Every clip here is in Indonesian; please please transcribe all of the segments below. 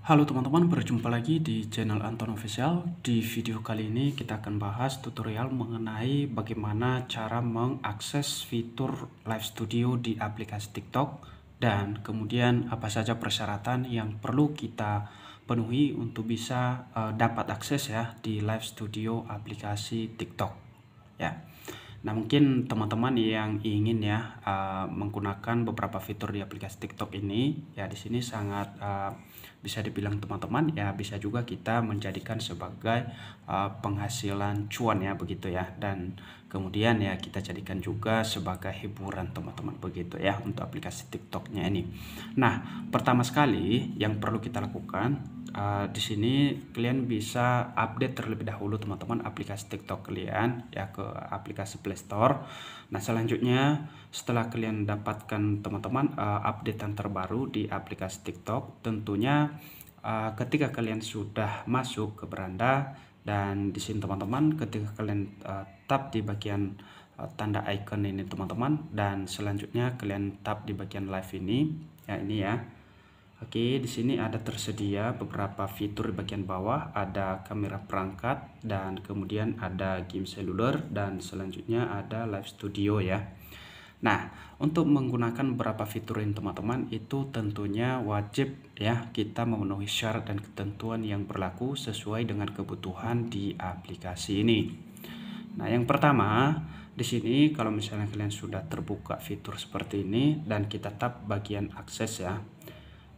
Halo teman-teman, berjumpa lagi di channel Anton Official. Di video kali ini kita akan bahas tutorial mengenai bagaimana cara mengakses fitur Live Studio di aplikasi TikTok dan kemudian apa saja persyaratan yang perlu kita penuhi untuk bisa dapat akses ya di Live Studio aplikasi TikTok ya. Nah, mungkin teman-teman yang ingin ya menggunakan beberapa fitur di aplikasi TikTok ini, ya di sini sangat bisa dibilang teman-teman ya bisa juga kita menjadikan sebagai penghasilan cuan ya begitu ya, dan kemudian ya kita jadikan juga sebagai hiburan teman-teman begitu ya untuk aplikasi TikToknya ini. Nah, pertama sekali yang perlu kita lakukan di sini kalian bisa update terlebih dahulu teman-teman aplikasi TikTok kalian ya ke aplikasi Play Store. Nah, selanjutnya setelah kalian dapatkan teman-teman updatean terbaru di aplikasi TikTok, tentunya ketika kalian sudah masuk ke beranda dan di sini teman-teman ketika kalian tap di bagian tanda icon ini teman-teman, dan selanjutnya kalian tap di bagian live ini ya, ini ya. Oke, di sini ada tersedia beberapa fitur di bagian bawah, ada kamera perangkat dan kemudian ada game seluler dan selanjutnya ada live studio ya. Nah, untuk menggunakan beberapa fitur ini teman-teman itu tentunya wajib ya kita memenuhi syarat dan ketentuan yang berlaku sesuai dengan kebutuhan di aplikasi ini. Nah, yang pertama di sini kalau misalnya kalian sudah terbuka fitur seperti ini dan kita tap bagian akses ya.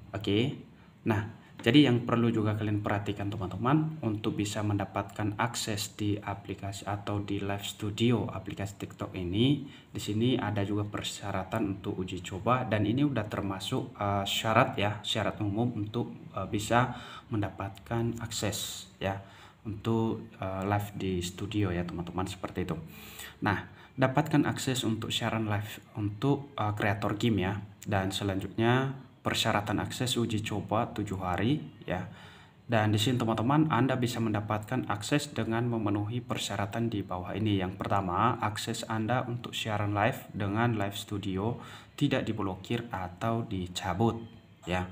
Oke, nah jadi yang perlu juga kalian perhatikan teman-teman untuk bisa mendapatkan akses di aplikasi atau di Live Studio aplikasi TikTok ini, di sini ada juga persyaratan untuk uji coba dan ini udah termasuk syarat ya, syarat umum untuk bisa mendapatkan akses ya untuk live di studio ya teman-teman, seperti itu. Nah, dapatkan akses untuk siaran live untuk kreator game ya, dan selanjutnya persyaratan akses uji coba 7 hari ya. Dan di sini teman-teman Anda bisa mendapatkan akses dengan memenuhi persyaratan di bawah ini. Yang pertama, akses Anda untuk siaran live dengan Live Studio tidak diblokir atau dicabut ya.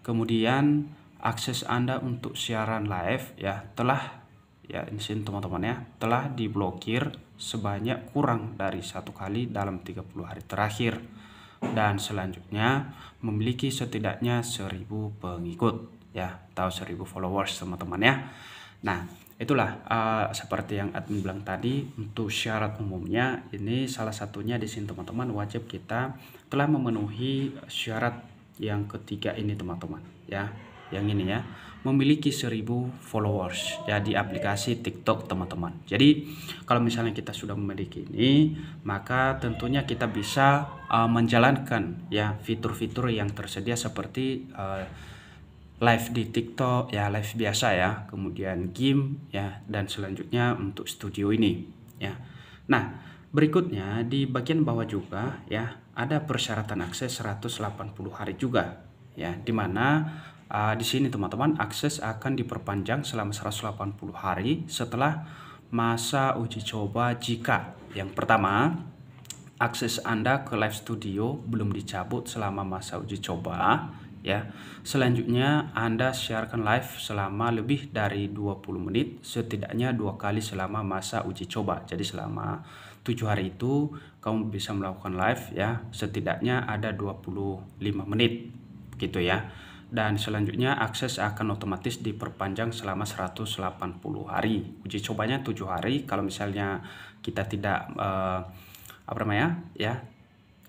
Kemudian akses Anda untuk siaran live ya telah ya di sini teman-teman ya telah diblokir sebanyak kurang dari 1 kali dalam 30 hari terakhir. Dan selanjutnya memiliki setidaknya 1000 pengikut ya atau 1000 followers teman-teman ya. Nah, itulah seperti yang admin bilang tadi, untuk syarat umumnya ini salah satunya di sini teman-teman wajib kita telah memenuhi syarat yang ketiga ini teman-teman ya, yang ini ya, memiliki 1000 followers ya di aplikasi TikTok teman-teman. Jadi kalau misalnya kita sudah memiliki ini, maka tentunya kita bisa menjalankan ya fitur-fitur yang tersedia seperti live di TikTok ya, live biasa ya, kemudian game ya, dan selanjutnya untuk studio ini ya. Nah, berikutnya di bagian bawah juga ya ada persyaratan akses 180 hari juga ya, dimana di sini teman-teman akses akan diperpanjang selama 180 hari setelah masa uji coba jika yang pertama akses Anda ke Live Studio belum dicabut selama masa uji coba ya. Selanjutnya Anda siarkan live selama lebih dari 20 menit setidaknya 2 kali selama masa uji coba. Jadi selama 7 hari itu kamu bisa melakukan live ya setidaknya ada 25 menit gitu ya. Dan selanjutnya akses akan otomatis diperpanjang selama 180 hari. Uji cobanya 7 hari. Kalau misalnya kita tidak apa namanya ya,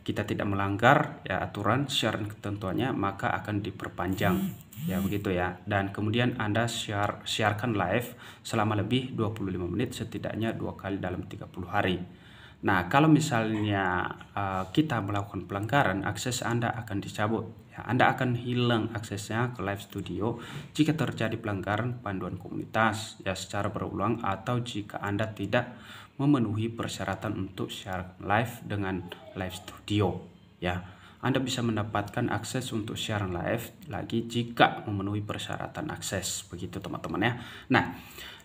kita tidak melanggar ya aturan siaran ketentuannya, maka akan diperpanjang ya begitu ya. Dan kemudian Anda siarkan live selama lebih 25 menit setidaknya 2 kali dalam 30 hari. Nah, kalau misalnya kita melakukan pelanggaran, akses Anda akan dicabut ya. Anda akan hilang aksesnya ke Live Studio jika terjadi pelanggaran panduan komunitas ya secara berulang, atau jika Anda tidak memenuhi persyaratan untuk siaran live dengan Live Studio ya. Anda bisa mendapatkan akses untuk siaran live lagi jika memenuhi persyaratan akses begitu teman-teman ya. Nah,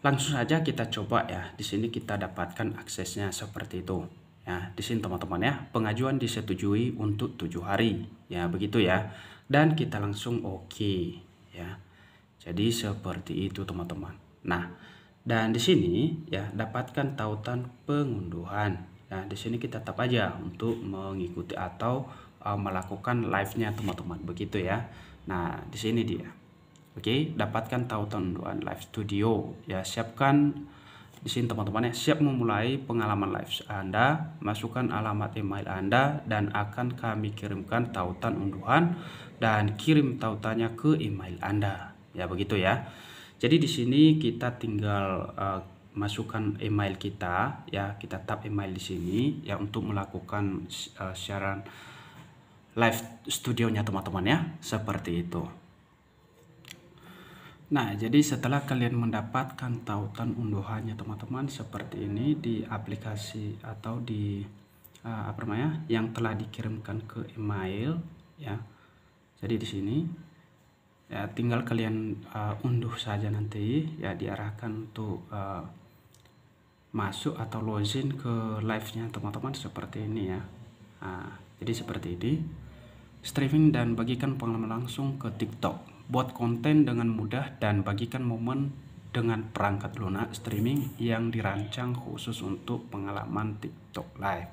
langsung saja kita coba ya. Di sini kita dapatkan aksesnya seperti itu. Ya, di sini teman-teman ya, pengajuan disetujui untuk 7 hari. Ya, begitu ya. Dan kita langsung oke ya. Jadi seperti itu teman-teman. Nah, dan di sini ya dapatkan tautan pengunduhan. Nah, di sini kita tap aja untuk mengikuti atau melakukan live-nya teman-teman. Begitu ya. Nah, di sini dia. Oke, dapatkan tautan unduhan live studio. Ya, siapkan di sini teman-teman ya, siap memulai pengalaman live Anda, masukkan alamat email Anda dan akan kami kirimkan tautan unduhan dan kirim tautannya ke email Anda. Ya, begitu ya. Jadi di sini kita tinggal masukkan email kita ya, kita tap email di sini ya untuk melakukan siaran live studionya teman-teman ya, seperti itu. Nah, jadi setelah kalian mendapatkan tautan unduhannya teman-teman seperti ini di aplikasi atau di apa namanya yang telah dikirimkan ke email ya. Jadi di sini ya tinggal kalian unduh saja nanti ya, diarahkan untuk masuk atau login ke live-nya teman-teman seperti ini ya. Nah, jadi seperti ini. Streaming dan bagikan pengalaman langsung ke TikTok. Buat konten dengan mudah dan bagikan momen dengan perangkat lunak streaming yang dirancang khusus untuk pengalaman TikTok Live.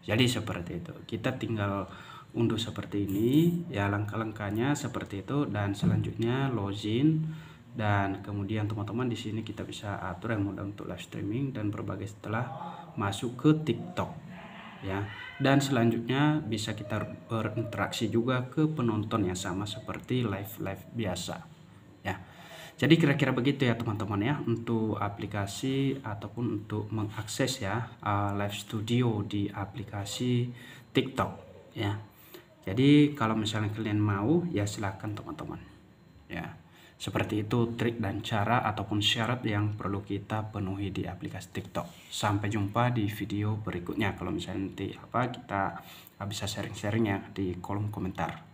Jadi seperti itu. Kita tinggal unduh seperti ini ya, langkah-langkahnya seperti itu, dan selanjutnya login, dan kemudian teman-teman di sini kita bisa atur yang mudah untuk live streaming dan berbagai setelah masuk ke TikTok ya. Dan selanjutnya bisa kita berinteraksi juga ke penonton yang sama seperti live biasa ya. Jadi kira-kira begitu ya teman-teman ya untuk aplikasi ataupun untuk mengakses ya live studio di aplikasi TikTok ya. Jadi kalau misalnya kalian mau ya silahkan teman-teman ya. Seperti itu trik dan cara ataupun syarat yang perlu kita penuhi di aplikasi TikTok. Sampai jumpa di video berikutnya. Kalau misalnya nanti kita bisa sharing-sharing ya di kolom komentar.